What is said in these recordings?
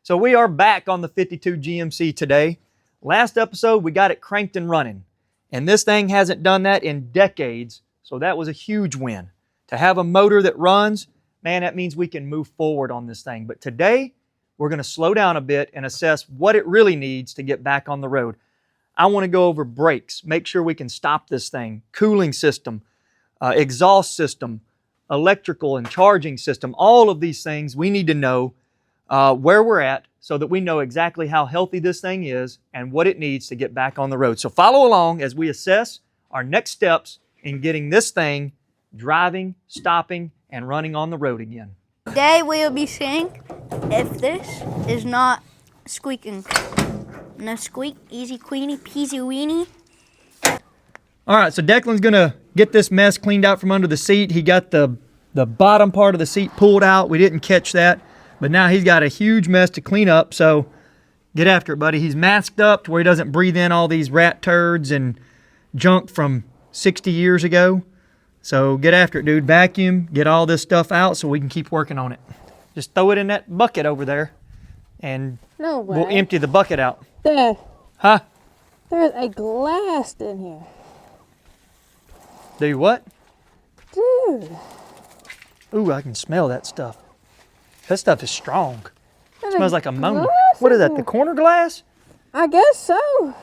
So we are back on the 52 GMC today. Last episode, we got it cranked and running. And this thing hasn't done that in decades, so that was a huge win. To have a motor that runs, man, that means we can move forward on this thing. But today, we're going to slow down a bit and assess what it really needs to get back on the road. I want to go over brakes, make sure we can stop this thing, cooling system, exhaust system, electrical and charging system, all of these things we need to know where we're at so that we know exactly how healthy this thing is and what it needs to get back on the road. So follow along as we assess our next steps in getting this thing driving, stopping, and running on the road again. Today we will be seeing if this is not squeaking. No squeak, easy queenie, peasy weenie. All right, so Declan's gonna get this mess cleaned out from under the seat. He got the bottom part of the seat pulled out. We didn't catch that. But now he's got a huge mess to clean up, so get after it, buddy. He's masked up to where he doesn't breathe in all these rat turds and junk from 60 years ago. So get after it, dude. Vacuum, get all this stuff out so we can keep working on it. Just throw it in that bucket over there, and we'll empty the bucket out. Dad. Huh? There's a glass in here. Do what? Dude. Ooh, I can smell that stuff. That stuff is strong. It smells like ammonia. Glass What is that, in the here. corner glass? I guess so.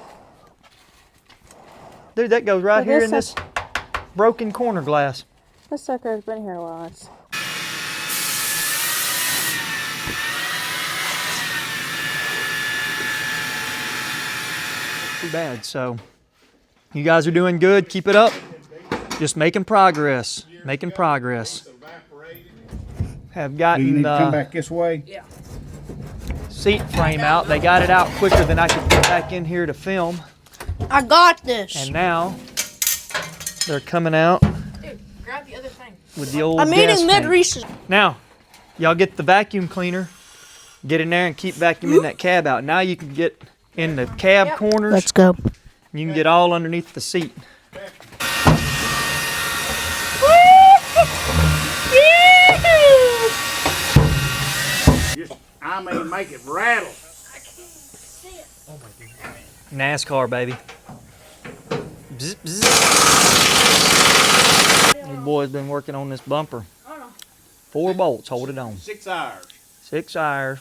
Dude, that goes right But here in this this broken corner glass. This sucker has been here a while. It's... Too bad. So you guys are doing good. Keep it up. Just making progress. Making progress. Have gotten Do you need to come back this way? seat frame out. They got it out quicker than I could get back in here to film. I got this. And now they're coming out Dude, grab the other thing. with the old I'm gas eating tank. mid-recess. Now, y'all get the vacuum cleaner, get in there and keep vacuuming that cab out. Now you can get in the cab corners. Let's go. You can get all underneath the seat. I may make it rattle. NASCAR, baby. Bzz, bzz. This boy's been working on this bumper. 4 bolts, hold it on. 6 hours. 6 hours.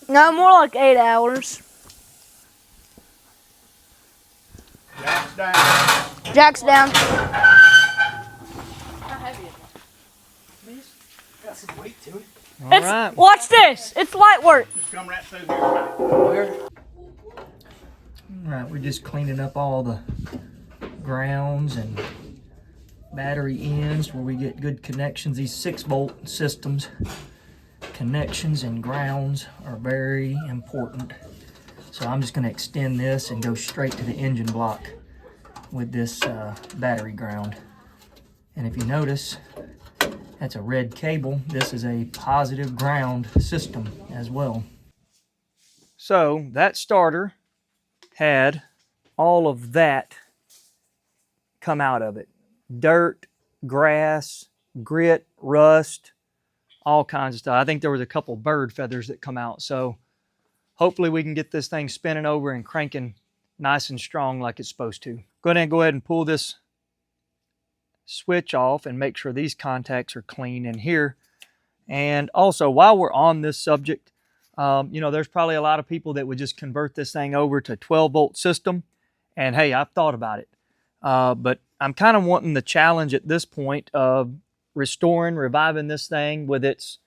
No, more like 8 hours. Jack's down. Jack's down. All right. Watch this. It's light work. Just come right through here. All right, we're just cleaning up all the grounds and battery ends where we get good connections. These 6-volt systems, connections and grounds are very important. So I'm just going to extend this and go straight to the engine block with this battery ground. And if you notice, that's a red cable. This is a positive ground system as well. So that starter had all of that come out of it. Dirt, grass, grit, rust, all kinds of stuff. I think there was a couple bird feathers that come out. So hopefully we can get this thing spinning over and cranking nice and strong like it's supposed to. Go ahead and pull this switch off and make sure these contacts are clean in here. And also, while we're on this subject, there's probably a lot of people that would just convert this thing over to 12-volt system. And hey, I've thought about it. But I'm kind of wanting the challenge at this point of reviving this thing with its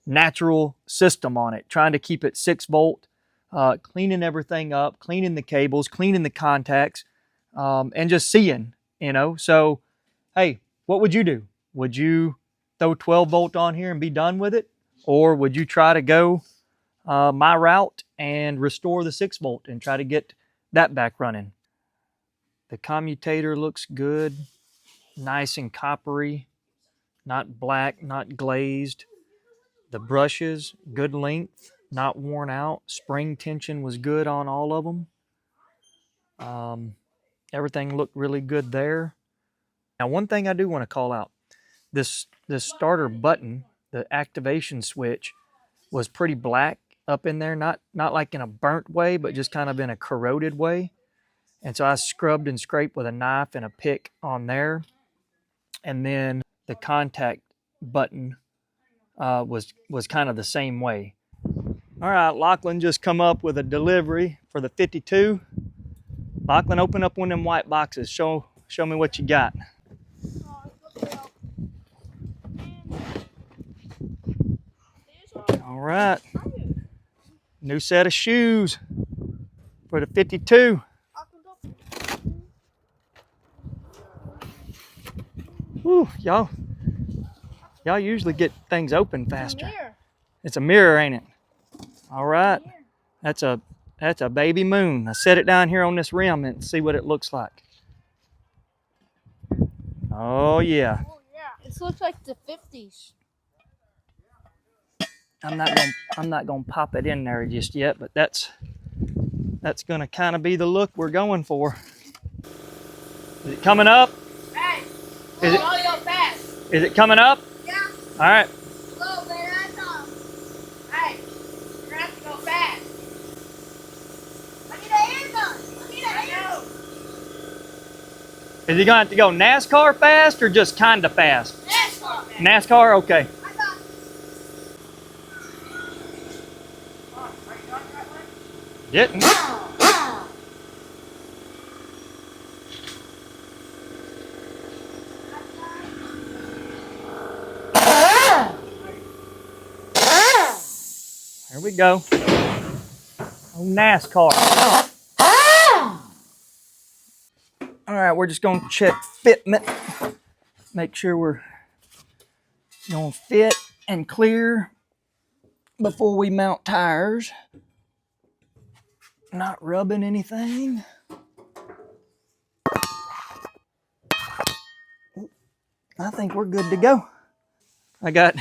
natural system on it, trying to keep it 6-volt, cleaning everything up, cleaning the cables, cleaning the contacts, and just seeing, So, hey, what would you do? Would you throw 12-volt on here and be done with it? Or would you try to go my route and restore the 6-volt and try to get that back running? The commutator looks good, nice and coppery, not black, not glazed. The brushes, good length, not worn out. Spring tension was good on all of them. Everything looked really good there. Now, one thing I do want to call out, this starter button, the activation switch, was pretty black up in there, not like in a burnt way, but just kind of in a corroded way. And so I scrubbed and scraped with a knife and a pick on there. And then the contact button was kind of the same way. All right, Lachlan just come up with a delivery for the 52. Lachlan, open up one of them white boxes. Show me what you got. All right. New set of shoes for the 52. Whew, y'all usually get things open faster. It's a mirror, ain't it? All right. That's a baby moon. I set it down here on this rim and see what it looks like. Oh yeah. Oh yeah, it looks like the 50s. I'm not gonna pop it in there just yet, but that's gonna kind of be the look we're going for. Is it coming up? Hey, Is it? go fast. Is it coming up? Yeah. All right. Slow, man, that's all. Hey, you're gonna have to go fast. I need a air gun. I need a air gun. Is he gonna have to go NASCAR fast or just kinda fast? NASCAR, man. NASCAR, okay. I got Getting. Here we go. Oh, NASCAR. All right, we're just gonna check fitment. Make sure we're gonna fit and clear before we mount tires. Not rubbing anything. I think we're good to go. I got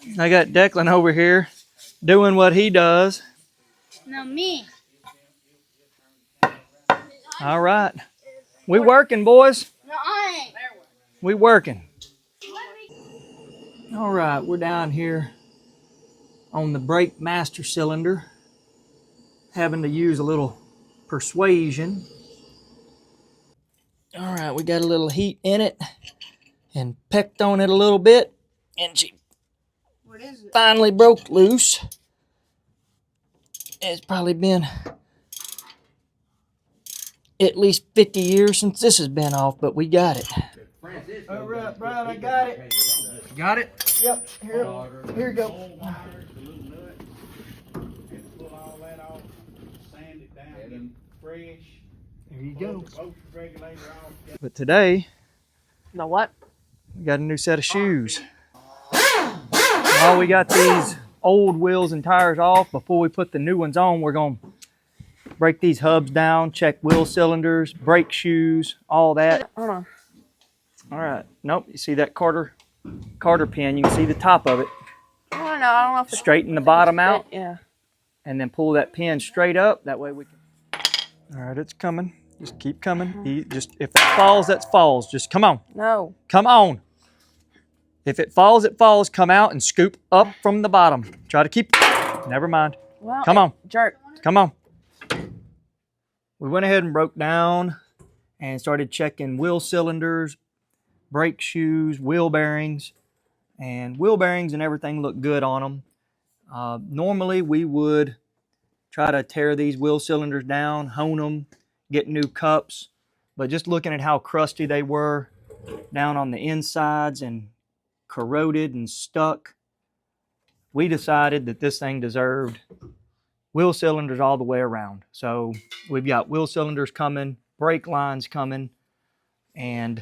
Declan over here doing what he does. No, me. All right. We working, boys. No, I ain't. We working. All right, we're down here on the brake master cylinder, having to use a little persuasion. All right, we got a little heat in it and pecked on it a little bit, and she finally broke loose. It's probably been at least 50 years since this has been off, but we got it. All right, Brian, I got it. Got it? Yep, here we go. Pull all that off, sand it down, get it fresh. There you go. Motion regulator off. But today, The what? we got a new set of shoes. While we got these old wheels and tires off, before we put the new ones on, we're going to break these hubs down, check wheel cylinders, brake shoes, all that. Hold on. All right. Nope. You see that Carter pin? You can see the top of it. I don't know if it's Straighten the bottom out, Yeah. and then pull that pin straight up. That way we can. All right, it's coming. Just keep coming. Just if that falls, that falls. Just come on. No. Come on. If it falls, it falls. Come out and scoop up from the bottom. Try to keep. Never mind. Well, Come on. Jerk. Come on. We went ahead and broke down and started checking wheel cylinders, brake shoes, wheel bearings, and wheel bearings and everything looked good on them. Normally we would try to tear these wheel cylinders down, hone them, get new cups, but just looking at how crusty they were down on the insides and corroded and stuck, we decided that this thing deserved wheel cylinders all the way around. So we've got wheel cylinders coming, brake lines coming, and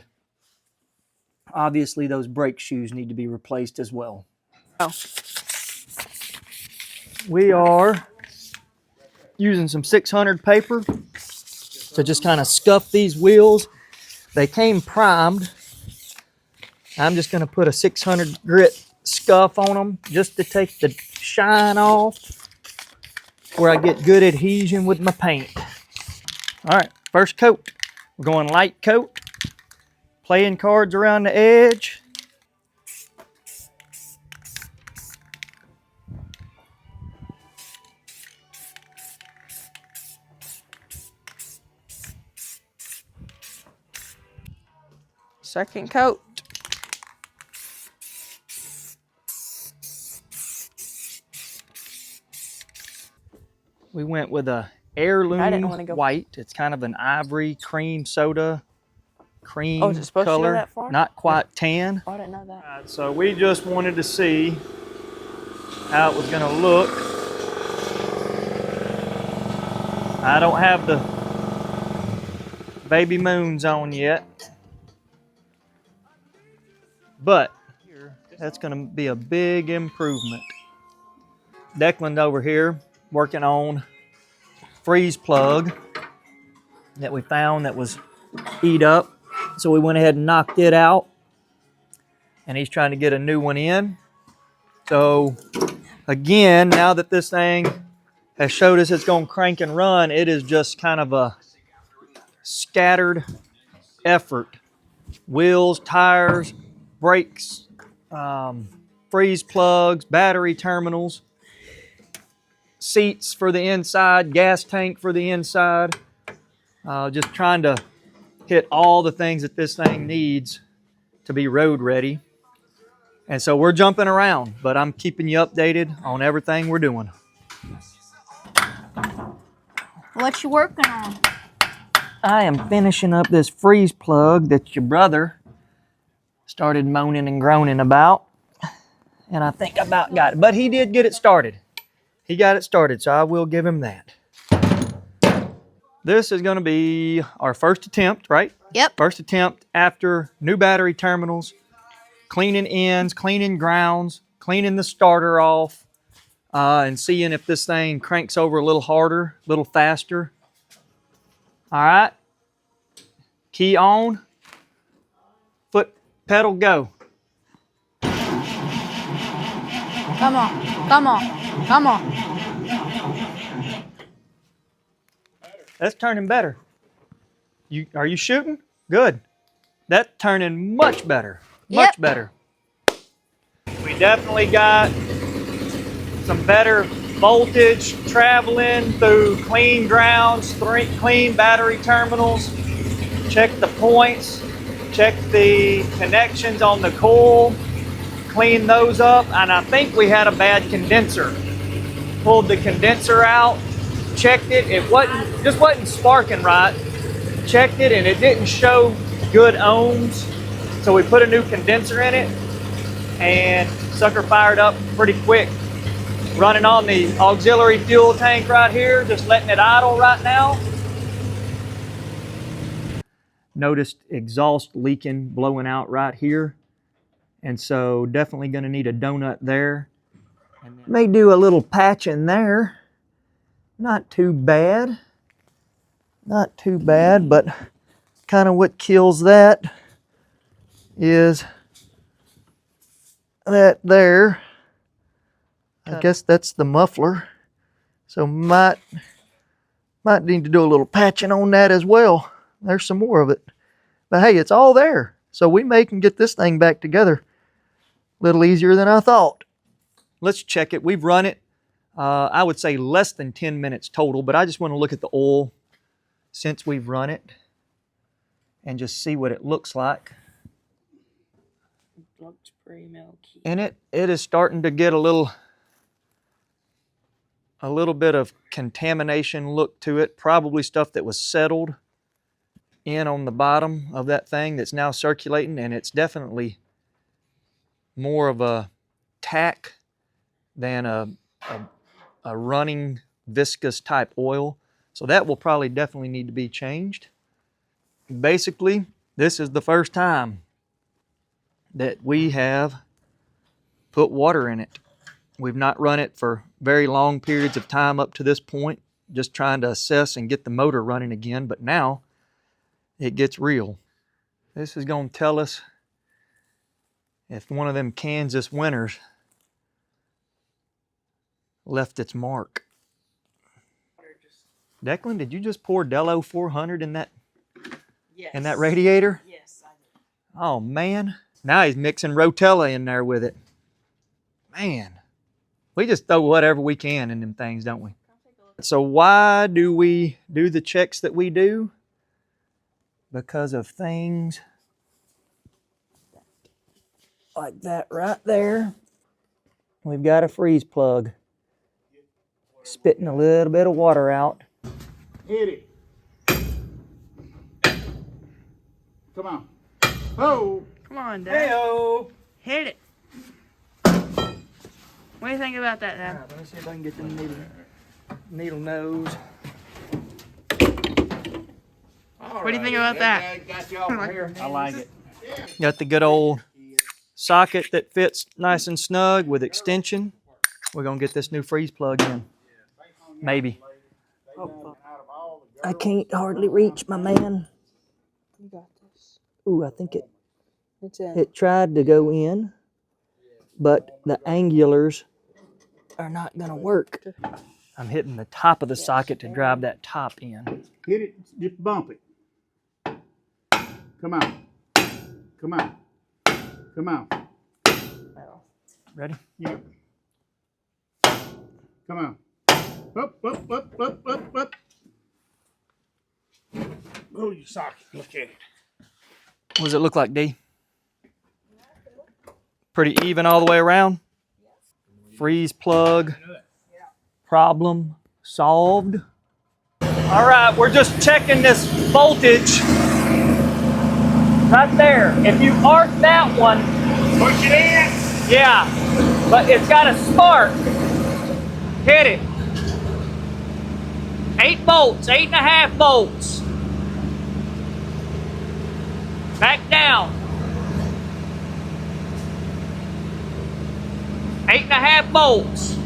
obviously those brake shoes need to be replaced as well. Oh. We are using some 600 paper to just kind of scuff these wheels. They came primed. I'm just going to put a 600 grit scuff on them just to take the shine off, where I get good adhesion with my paint. All right, first coat. We're going light coat. Playing cards around the edge. Second coat. We went with a I heirloom didn't wanna go. white. It's kind of an ivory cream soda cream Oh, is it supposed to go color. that far? Not quite tan. Oh, I didn't know that. Alright, so we just wanted to see how it was going to look. I don't have the baby moons on yet, but that's going to be a big improvement. Declan over here working on freeze plug that we found that was eat up, so we went ahead and knocked it out, and he's trying to get a new one in. So again, now that this thing has showed us it's going to crank and run, it is just kind of a scattered effort. Wheels, tires, brakes, freeze plugs, battery terminals, seats for the inside, gas tank for the inside. Just trying to hit all the things that this thing needs to be road ready. And so we're jumping around, but I'm keeping you updated on everything we're doing. What you working on? I am finishing up this freeze plug that your brother started moaning and groaning about. And I think I about got it. But he did get it started. He got it started, so I will give him that. This is going to be our first attempt, right? Yep. First attempt after new battery terminals, cleaning ends, cleaning grounds, cleaning the starter off, and seeing if this thing cranks over a little harder, a little faster. All right. Key on. Foot pedal go. Come on. Come on. Come on. That's turning better. Are you shooting? Good. That's turning much better. Much Yep. better. We definitely got some better voltage traveling through clean grounds, clean battery terminals. Check the points. Check the connections on the coil. Clean those up. And I think we had a bad condenser. Pulled the condenser out. Checked it. It just wasn't sparking right. Checked it and it didn't show good ohms. So we put a new condenser in it and sucker fired up pretty quick. Running on the auxiliary fuel tank right here, just letting it idle right now. Noticed exhaust leaking, blowing out right here. And so definitely going to need a donut there. May do a little patching there. Not too bad. Not too bad, but kind of what kills that is that there. I guess that's the muffler. So might need to do a little patching on that as well. There's some more of it. But hey, it's all there. So we can get this thing back together a little easier than I thought. Let's check it. We've run it, I would say less than 10 minutes total, but I just want to look at the oil since we've run it and just see what it looks like. And it is starting to get a little bit of contamination look to it, probably stuff that was settled in on the bottom of that thing that's now circulating, and it's definitely more of a tack than a running viscous type oil. So that will probably definitely need to be changed. Basically, this is the first time that we have put water in it. We've not run it for very long periods of time up to this point, just trying to assess and get the motor running again, but now it gets real. This is going to tell us if one of them Kansas winters left its mark. Declan, did you just pour Dello 400 in that radiator? Yes, I did. Oh man, now he's mixing Rotella in there with it. Man, we just throw whatever we can in them things, don't we? So why do we do the checks that we do? Because of things like that right there. We've got a freeze plug. Spitting a little bit of water out. Hit it. Come on. Oh. Come on, Dad. Hey-o! Hit it. What do you think about that, Dad? Alright, let me see if I can get the needle nose. What do you think about that? Got you over here. I like it. Got the good old socket that fits nice and snug with extension. We're gonna get this new freeze plug in. Maybe. I can't hardly reach, my man. You got this. Ooh, I think It's in. it tried to go in, but the angulars are not gonna work. I'm hitting the top of the socket to drive that top in. Hit it. Just bump it. Come on. Come on. Come on. Ready? Yep. Come on. Up, up, up, up, up, up. Oh, you socket. Look at it. What does it look like, D? Pretty even all the way around? Freeze plug. Problem solved. All right, we're just checking this voltage. Right there. If you arc that one, Push it in. yeah, but it's got a spark. Hit it. 8 volts, 8.5 volts. Back down. 8.5 volts.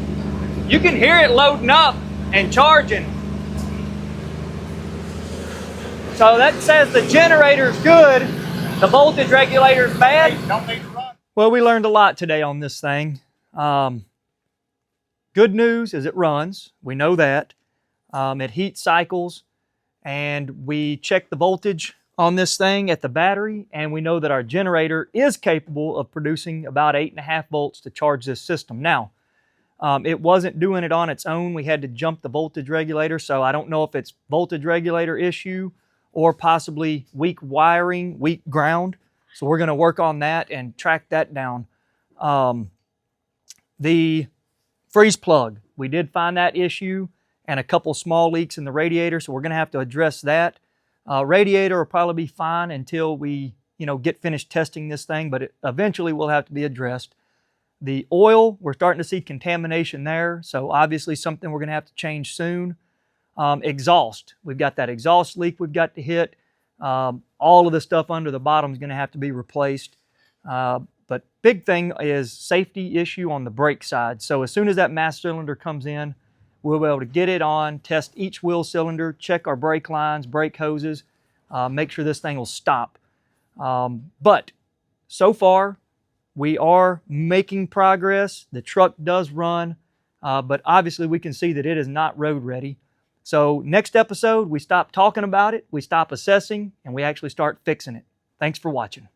You can hear it loading up and charging. So that says the generator's good, the voltage regulator's bad. Don't need to run. Well, we learned a lot today on this thing. Good news is it runs. We know that. It heat cycles, and we checked the voltage on this thing at the battery, and we know that our generator is capable of producing about 8.5 volts to charge this system. Now, it wasn't doing it on its own. We had to jump the voltage regulator, so I don't know if it's voltage regulator issue or possibly weak wiring, weak ground. So we're going to work on that and track that down. The freeze plug, we did find that issue and a couple small leaks in the radiator, so we're going to have to address that. Radiator will probably be fine until we get finished testing this thing, but it eventually will have to be addressed. The oil, we're starting to see contamination there, so obviously something we're going to have to change soon. Exhaust, we've got that exhaust leak we've got to hit. All of the stuff under the bottom is going to have to be replaced. But big thing is safety issue on the brake side. So as soon as that master cylinder comes in, we'll be able to get it on, test each wheel cylinder, check our brake lines, brake hoses, make sure this thing will stop. But so far, we are making progress. The truck does run, but obviously we can see that it is not road ready. So next episode, we stop talking about it, we stop assessing, and we actually start fixing it. Thanks for watching.